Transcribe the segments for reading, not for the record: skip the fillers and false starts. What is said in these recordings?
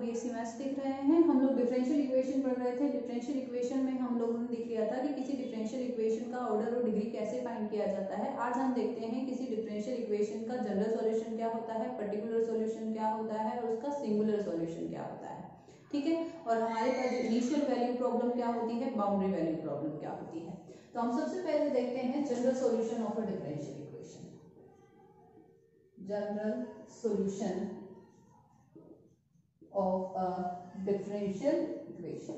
BSc maths देख रहे हैं। हम लोग डिफरेंशियल इक्वेशन पढ़ रहे थे। डिफरेंशियल इक्वेशन में हम लोगों ने देख लिया था कि किसी डिफरेंशियल इक्वेशन का ऑर्डर और डिग्री कैसे फाइंड किया जाता है। आज हम देखते हैं किसी डिफरेंशियल इक्वेशन का जनरल सॉल्यूशन क्या होता है, पर्टिकुलर सॉल्यूशन क्या होता है और उसका सिंगुलर सॉल्यूशन क्या होता है। ठीक है, और हमारे पास जो इनिशियल वैल्यू प्रॉब्लम क्या होती है, बाउंड्री वैल्यू प्रॉब्लम क्या होती है। तो हम सबसे पहले देखते हैं general solution of a differential equation. General solution of a differential equation.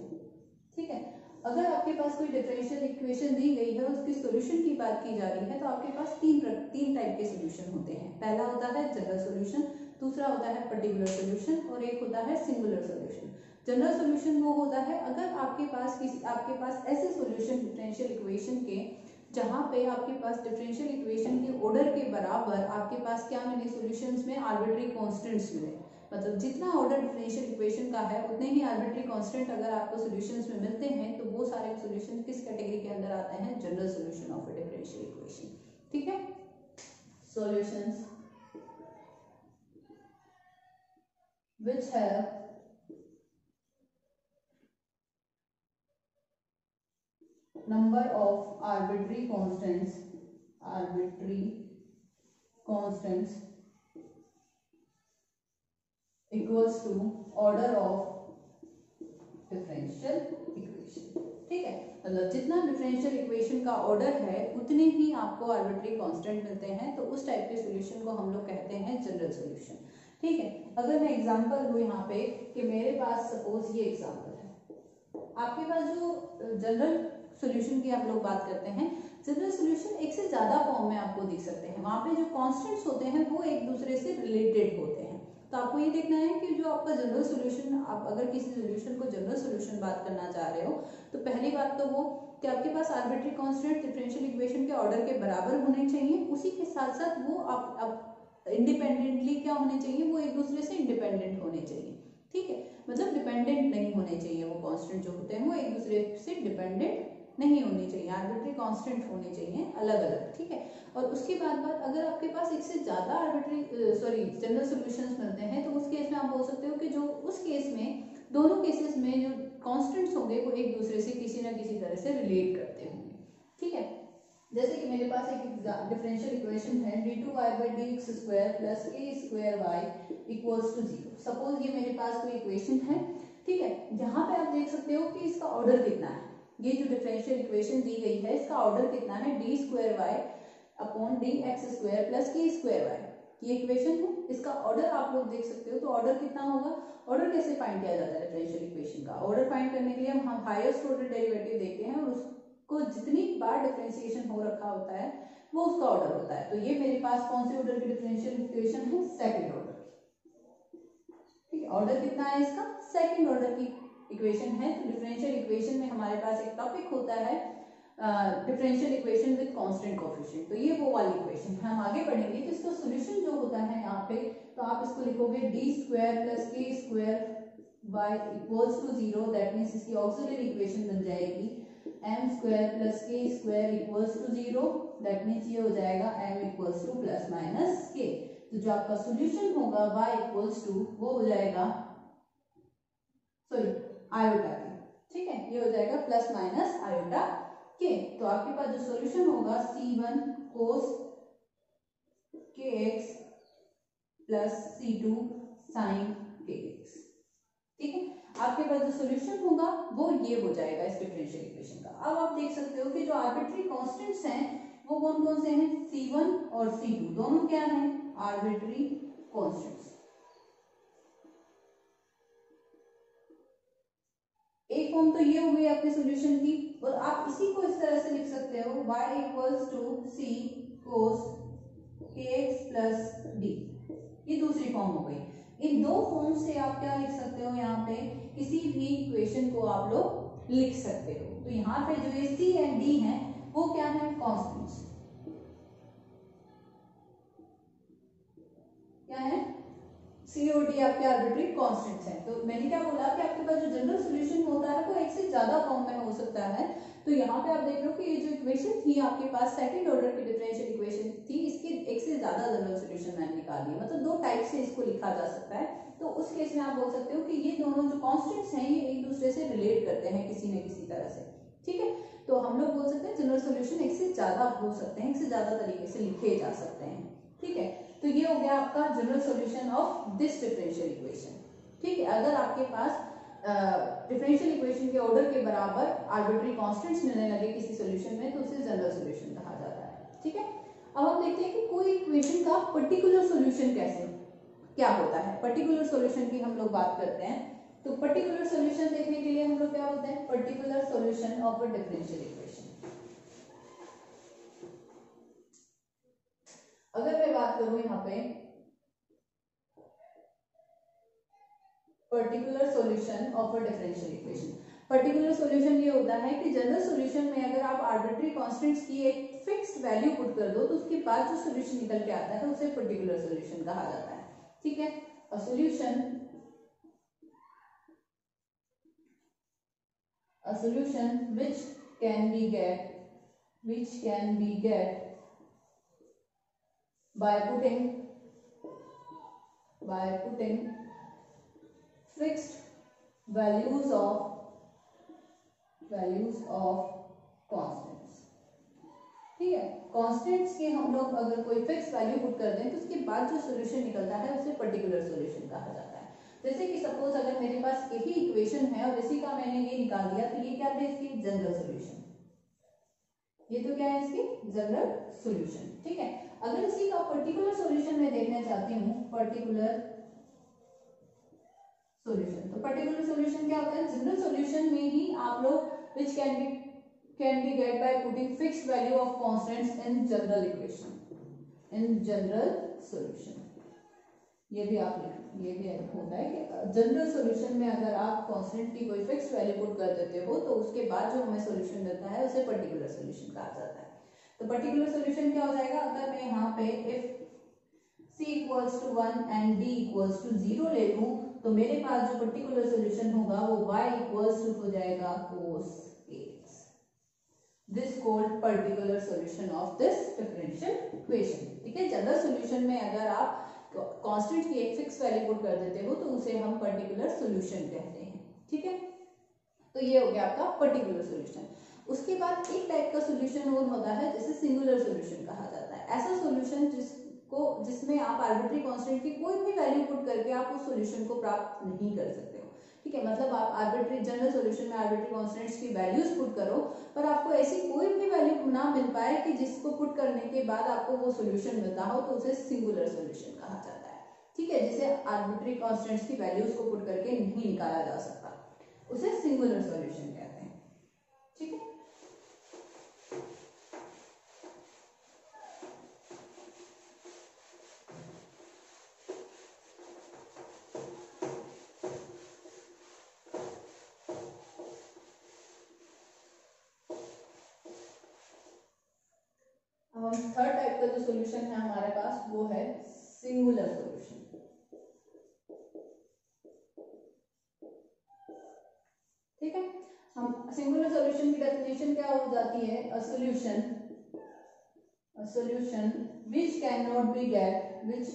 ठीक है, अगर आपके पास कोई डिफरेंशियल इक्वेशन दी गई है, उसके सॉल्यूशन की बात की जा रही है, तो आपके पास तीन टाइप के सॉल्यूशन होते हैं। पहला होता है जनरल सॉल्यूशन, दूसरा होता है पर्टिकुलर सॉल्यूशन और एक होता है सिंगुलर सॉल्यूशन। जनरल सॉल्यूशन वो होता है अगर आपके पास ऐसे सॉल्यूशन डिफरेंशियल इक्वेशन के जहाँ पे आपके पास डिफरेंशियल इक्वेशन के ऑर्डर के बराबर आपके पास क्या मिले, सॉल्यूशंस में आर्बिट्री कांस्टेंट्स मिले। मतलब जितना ऑर्डर डिफरेंशियल इक्वेशन का है उतने ही आर्बिट्री कांस्टेंट अगर आपको सॉल्यूशंस में मिलते हैं तो वो सारे सॉल्यूशन किस कैटेगरी के अंदर आते हैं, general solution of a differential equation. ठीक है, solutions which have number of arbitrary constants equals to order of differential equation. ठीक है, मतलब जितना डिफरेंशियल इक्वेशन का ऑर्डर है उतने ही आपको आर्बिट्री कांस्टेंट मिलते हैं, तो उस टाइप के सॉल्यूशन को हम लोग कहते हैं जनरल सॉल्यूशन। ठीक है, अगर मैं एग्जांपल दूं यहाँ पे कि मेरे पास सपोज ये एग्जांपल है, आपके पास जो जनरल सॉल्यूशन की आप लोग बात करते हैं, जनरल सॉल्यूशन एक से ज्यादा फॉर्म में आपको दिख सकते हैं। वहां पे जो कांस्टेंट्स होते हैं वो एक दूसरे से रिलेटेड होते हैं। तो आपको ये देखना है कि जो आपका जनरल सॉल्यूशन, आप अगर किसी सॉल्यूशन को जनरल सॉल्यूशन बात करना चाह रहे हो तो पहली बात तो वो कि आपके पास आर्बिट्री कांस्टेंट डिफरेंशियल इक्वेशन के ऑर्डर के बराबर होने चाहिए। उसी के साथ साथ वो आप इंडिपेंडेंटली क्या होने चाहिए, वो एक दूसरे से इंडिपेंडेंट होने चाहिए। ठीक है, मतलब डिपेंडेंट नहीं होने चाहिए, वो कांस्टेंट जो होते हैं वो एक दूसरे से डिपेंडेंट नहीं होनी चाहिए, आर्बिट्री कांस्टेंट होने चाहिए अलग अलग। ठीक है, और उसके बाद अगर आपके पास एक से ज्यादा जनरल सॉल्यूशंस मिलते हैं तो उस केस में आप बोल सकते हो कि जो उस केस में दोनों केसेस में जो कांस्टेंट्स होंगे वो एक दूसरे से किसी ना किसी तरह से रिलेट करते होंगे। ठीक है, जैसे कि मेरे पास एक डिफरेंशियल इक्वेशन है d2y/dx² plus a² y equals to 0। Suppose ये मेरे पास कोई इक्वेशन है। ठीक है, यहाँ पे आप देख सकते हो कि इसका ऑर्डर कितना है। ये जो डिफरेंशियल इक्वेशन दी गई है इसका ऑर्डर कितना है, d2y/dx² प्लस k² y। ये इक्वेशन है, इसका ऑर्डर आप लोग देख सकते हो। तो ऑर्डर कितना होगा, ऑर्डर कैसे फाइंड किया जाता है डिफरेंशियल इक्वेशन का? ऑर्डर फाइंड करने के लिए हम हाईएस्ट ऑर्डर डेरिवेटिव देखते हैं और उसको जितनी बार डिफरेंशिएशन हो रखा होता है वो उसका ऑर्डर होता है। तो ये मेरे पास कौन से ऑर्डर की डिफरेंशियल इक्वेशन है, सेकंड ऑर्डर की। ठीक है, ऑर्डर कितना है इसका, सेकंड ऑर्डर की इक्वेशन है। तो डिफरेंशियल इक्वेशन में हमारे पास एक टॉपिक होता है differential equation with constant coefficient. तो ये वो वाली इक्वेशन है, हम आगे पढ़ेंगे। तो इसका सॉल्यूशन जो होता है यहाँ पे, तो आप इसको लिखोगे d² plus k² y equals to 0। That means इसकी ऑक्सिलरी इक्वेशन बन जाएगी m² plus k² equals to 0। That means ये हो जाएगा m equals to plus minus k। तो जो आपका सॉल्यूशन होगा y इक्वल्स टू वो हो जाएगा आयोटा के। ठीक है, ये हो जाएगा प्लस माइनस आयोटा के। तो आपके पास जो सॉल्यूशन होगा c1 cos kx plus c2 sin kx। ठीक है, आपके पास जो सॉल्यूशन होगा वो ये हो जाएगा इस डिफरेंशियल इक्वेशन का। अब आप देख सकते हो कि जो आर्बिट्री कांस्टेंट्स हैं वो कौन कौन से हैं, c1 और c2 दोनों क्या हैं, आर्बिट्री कांस्टेंट्स। एक फॉर्म तो ये हो गई आपके सॉल्यूशन की, और आप इसी को इस तरह से लिख सकते हो y equals to c cos kx plus d। ये दूसरी फॉर्म हो गई। इन दो फॉर्म से आप क्या लिख सकते हो, यहाँ पे किसी भी इक्वेशन को आप लोग लिख सकते हो। तो यहाँ पे जो ये c एंड d है वो क्या है, कॉन्स्टेंट्स। क्या है, C और D आपके आर्बिट्री कांस्टेंट्स हैं। तो मैंने क्या बोला कि आपके पास जो जनरल सॉल्यूशन होता है वो एक से ज्यादा फॉर्म में हो सकता है। तो यहाँ पे आप देख रहे हो कि ये जो इक्वेशन थी आपके पास सेकंड ऑर्डर की डिफरेंशियल इक्वेशन थी, इसके एक से ज्यादा जनरल सॉल्यूशन इक्वेशन मैंने निकाली है, मतलब दो टाइप से इसको लिखा जा सकता है। तो उस केस में आप बोल सकते हो कि ये दोनों जो कॉन्स्टेंट्स हैं ये एक दूसरे से रिलेट करते हैं किसी न किसी तरह से, ठीक है। तो हम लोग बोल सकते हैं जनरल सॉल्यूशन एक से ज्यादा हो सकते हैं, एक से ज्यादा तरीके से लिखे जा सकते हैं, ठीक है। तो ये हो गया आपका general solution of this differential equation, ठीक है। अगर आपके पास डिफरेंशियल इक्वेशन के ऑर्डर के बराबर आर्बिट्री कांस्टेंट्स मिलने लगे किसी सॉल्यूशन में तो उसे जनरल सॉल्यूशन कहा जाता है, ठीक है। अब हम देखते हैं कि कोई इक्वेशन का पर्टिकुलर सॉल्यूशन कैसे क्या होता है। पर्टिकुलर सॉल्यूशन की हम लोग बात करते हैं, तो पर्टिकुलर सॉल्यूशन देखने के लिए हम लोग क्या बोलते हैं, particular solution of a differential equation. अगर मैं बात करूं यहाँ पे particular solution of a differential equation, particular solution ये होता है कि जनरल सॉल्यूशन में अगर आप आर्बिट्री कांस्टेंट्स की एक फिक्स्ड वैल्यू पुट कर दो तो उसके बाद जो सॉल्यूशन निकल के आता है उसे पर्टिकुलर सॉल्यूशन कहा जाता है, ठीक है। अ solution which can be get by putting fixed values of constants, ठीक है। कांस्टेंट्स के हम लोग अगर कोई फिक्स वैल्यू पुट कर दें तो उसके बाद जो सॉल्यूशन निकलता है उसे पर्टिकुलर सॉल्यूशन कहा जाता है। जैसे कि सपोज अगर मेरे पास यही इक्वेशन है और इसी का मैंने ये निकाल दिया तो ये क्या है इसकी जनरल सॉल्यूशन, ये तो क्या है इसकी जनरल सॉल्यूशन, ठीक है। अगर इसी का पर्टिकुलर सॉल्यूशन मैं देखना चाहती हूँ, पर्टिकुलर सॉल्यूशन, तो पर्टिकुलर सॉल्यूशन क्या होता है, जनरल सॉल्यूशन में ही आप लोग which can be get by putting fixed value of constants in general equation, in general solution। ये भी आप ये भी होता है कि जनरल सॉल्यूशन में अगर आप कांस्टेंट की कोई फिक्स वैल्यू पुट कर देते हो तो उसके बाद जो हमें सॉल्यूशन मिलता है उसे पर्टिकुलर सॉल्यूशन कहा जाता है। तो पर्टिकुलर सॉल्यूशन क्या हो जाएगा, अगर मैं यहाँ पे if c equals to 1 and d equals to 0 ले लूं तो मेरे पास जो पर्टिकुलर सॉल्यूशन होगा वो y इक्वल्स टू हो जाएगा cos ax। This called particular solution of this differential equation, ठीक है। जनरल सॉल्यूशन में अगर आप कांस्टेंट की एक फिक्स वैल्यू पुट कर देते हो तो उसे हम पर्टिकुलर सॉल्यूशन कहते हैं, ठीक है। तो ये हो गया आपका पर्टिकुलर सॉल्यूशन। उसके बाद एक टाइप का सॉल्यूशन और होता है जिसे सिंगुलर सॉल्यूशन कहा जाता है। ऐसा सॉल्यूशन जिसमें आप आर्बिट्री कांस्टेंट की कोई भी वैल्यू पुट करके आप उस सॉल्यूशन को प्राप्त नहीं कर सकते हो, ठीक है। मतलब आप आर्बिट्री जनरल सॉल्यूशन में आर्बिट्री कांस्टेंट्स की वैल्यूज पुट करो पर आपको ऐसी कोई भी वैल्यू ना मिल पाए कि जिसको पुट करने के बाद आपको वो सॉल्यूशन मिलता हो तो उसे सिंगुलर सॉल्यूशन कहा जाता है, ठीक है। जिसे आर्बिट्री कांस्टेंट्स की वैल्यूज को पुट करके नहीं निकाला जा सकता उसे सिंगुलर सॉल्यूशन कहते हैं, ठीक है। थर्ड टाइप का जो सॉल्यूशन है हमारे पास वो है सिंगुलर सॉल्यूशन, ठीक है। हम सिंगुलर सॉल्यूशन की डेफिनेशन क्या हो जाती है, a solution which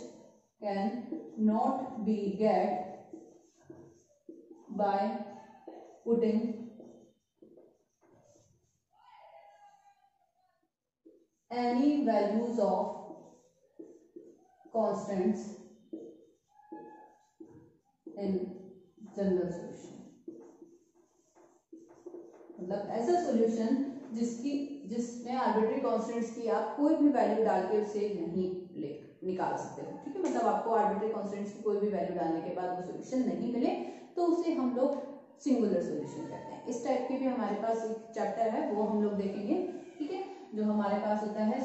cannot be get by putting any values of constants in general solution. मतलब ऐसा सॉल्यूशन जिसमें आर्बिट्री कांस्टेंट्स की आप कोई भी वैल्यू डाल के उसे नहीं निकाल सकते हो, ठीक है। मतलब आपको आर्बिट्री कांस्टेंट्स की कोई भी वैल्यू डालने के बाद वो सॉल्यूशन नहीं मिले तो उसे हम लोग सिंगुलर सॉल्यूशन कहते हैं। इस टाइप के भी हमारे पास एक चैप्टर है वो हम लोग देखेंगे, ठीक है। जो हमारे पास होता है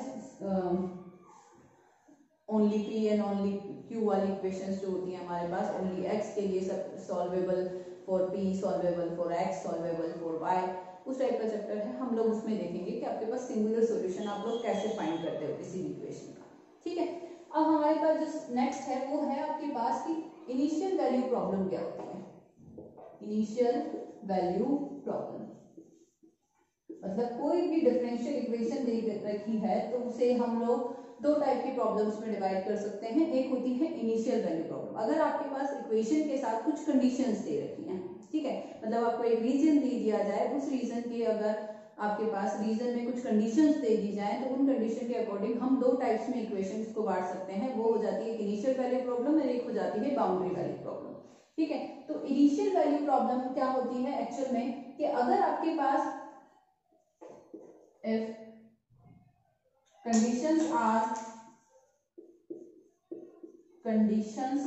only P and only Q वाली इक्वेशंस जो होती है हमारे पास, ओनली एक्स के लिए सब solvable for P, solvable for X, solvable for Y, उस टाइप का चैप्टर है। हम लोग उसमें देखेंगे कि आपके पास सिंगुलर सॉल्यूशन आप लोग कैसे फाइंड करते हो किसी भी इक्वेशन का, ठीक है। अब हमारे पास जो नेक्स्ट है वो है आपके पास की इनिशियल वैल्यू प्रॉब्लम क्या होती है। इनिशियल वैल्यू प्रॉब्लम मतलब कोई भी डिफरेंशियल इक्वेशन दे रखी है तो उसे हम लोग दो टाइप की प्रॉब्लम्स में डिवाइड कर सकते हैं। एक होती है इनिशियल वैल्यू प्रॉब्लम, अगर आपके पास इक्वेशन के साथ कुछ कंडीशंस दे रखी हैं, ठीक है, मतलब आपको एक रीजन दे दिया जाए, उस रीजन की अगर आपके पास रीजन में कुछ कंडीशंस दे दी जाए तो उन कंडीशन के अकॉर्डिंग हम दो टाइप्स में इक्वेशंस को बांट सकते हैं। वो हो जाती है इनिशियल वैल्यू प्रॉब्लम और एक हो जाती है बाउंड्री वैल्यू प्रॉब्लम, ठीक है। तो इनिशियल वैल्यू प्रॉब्लम क्या होती है एक्चुअल में कि अगर आपके पास if conditions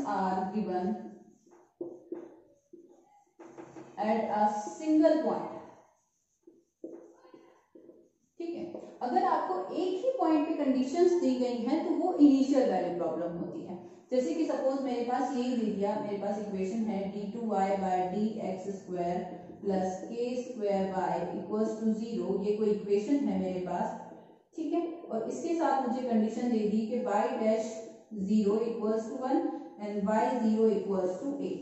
are given at a single point, ठीक है, अगर आपको एक ही पॉइंट पे कंडीशंस दी गई हैं तो वो इनिशियल वैल्यू प्रॉब्लम होती है। जैसे कि सपोज मेरे पास यही दे दिया, मेरे पास इक्वेशन है d2y by dx square plus k square y equals to 0, ये कोई इक्वेशन है मेरे पास, ठीक है, और इसके साथ मुझे कंडीशन दे दी कि y dash 0 equals to 1 and y 0 equals to a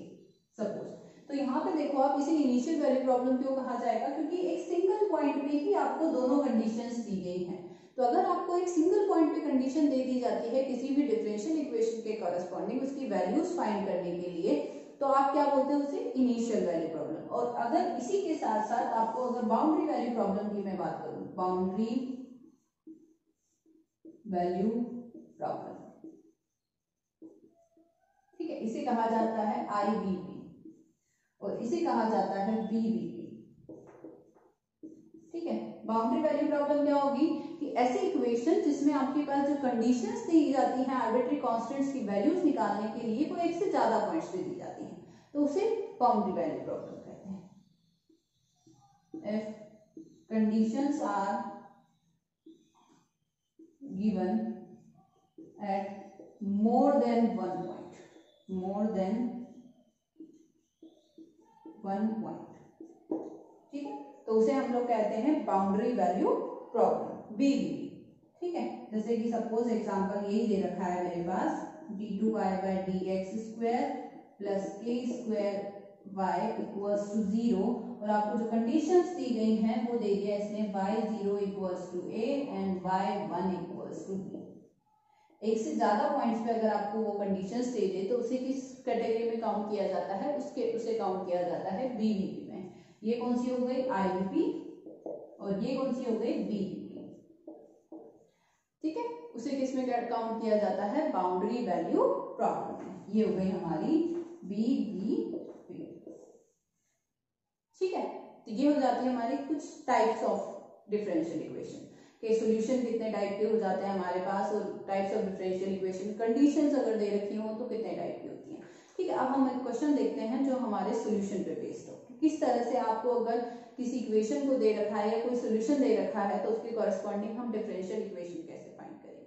suppose. तो यहाँ पे देखो आप इसे इनिशियल वैल्यू प्रॉब्लम क्यों कहा जाएगा, क्योंकि एक सिंगल पॉइंट पे ही आपको दोनों कंडीशंस दी गई हैं। तो अगर आपको एक सिंगल पॉइंट पे कंडीशन दे दी जाती है किसी भी डिफरेंशियल इक्वेशन के कॉरेस्पॉन्डिंग उसकी वैल्यूज फाइंड करने के लिए, तो आप क्या बोलते हैं उसे इनिशियल वैल्यू प्रॉब्लम। और अगर इसी के साथ साथ आपको अगर बाउंड्री वैल्यू प्रॉब्लम की मैं बात करूं, बाउंड्री वैल्यू प्रॉब्लम, ठीक है, इसे कहा जाता है IVP और इसे कहा जाता है BVP, ठीक है। बाउंड्री वैल्यू प्रॉब्लम क्या होगी कि ऐसी इक्वेशन जिसमें आपके पास जो कंडीशंस दी जाती हैं आर्बिट्री कांस्टेंट्स की वैल्यूज निकालने के लिए वो एक से ज्यादा पॉइंट्स पे दी जाती हैं, तो उसे बाउंड्री वैल्यू प्रॉब्लम कहते हैं। If conditions are given at more than one point, ठीक है, तो उसे हम लोग कहते हैं बाउंड्री वैल्यू प्रॉब्लम BVP, ठीक है। जैसे कि सपोज एग्जांपल यही दे रखा है मेरे पास d2y by dx square plus k square y equals to 0, और आपको जो कंडीशंस दी गई हैं वो दे दिया इसने y 0 equals to a and y 1 equals to b। एक से ज्यादा पॉइंट्स पे अगर आपको वो कंडीशंस दे दे तो उसे किस कैटेगरी में काउंट किया जाता है, उसे काउंट किया जाता है BVP में। ये कौन सी हो गई IVP और ये कौन सी हो गई BVP, ठीक है, उसे किस में काउंट किया जाता है, बाउंड्री वैल्यू प्रॉब्लम में। ये हो गई हमारी BVP, ठीक है। तो ये हो जाती है हमारी कुछ टाइप्स ऑफ डिफरेंशियल इक्वेशन के सॉल्यूशन कितने टाइप के हो जाते हैं हमारे पास, और types of differential equation conditions अगर दे रखी हो तो कितने टाइप की होती हैं, ठीक है। अब हम एक क्वेश्चन देखते हैं जो हमारे सॉल्यूशन पे बेस्ड हो, किस तरह से आपको अगर किसी इक्वेशन को दे रखा है या कोई सॉल्यूशन दे रखा है तो उसके कॉरेस्पॉन्डिंग हम डिफरेंशियल इक्वेशन कैसे फाइंड करेंगे।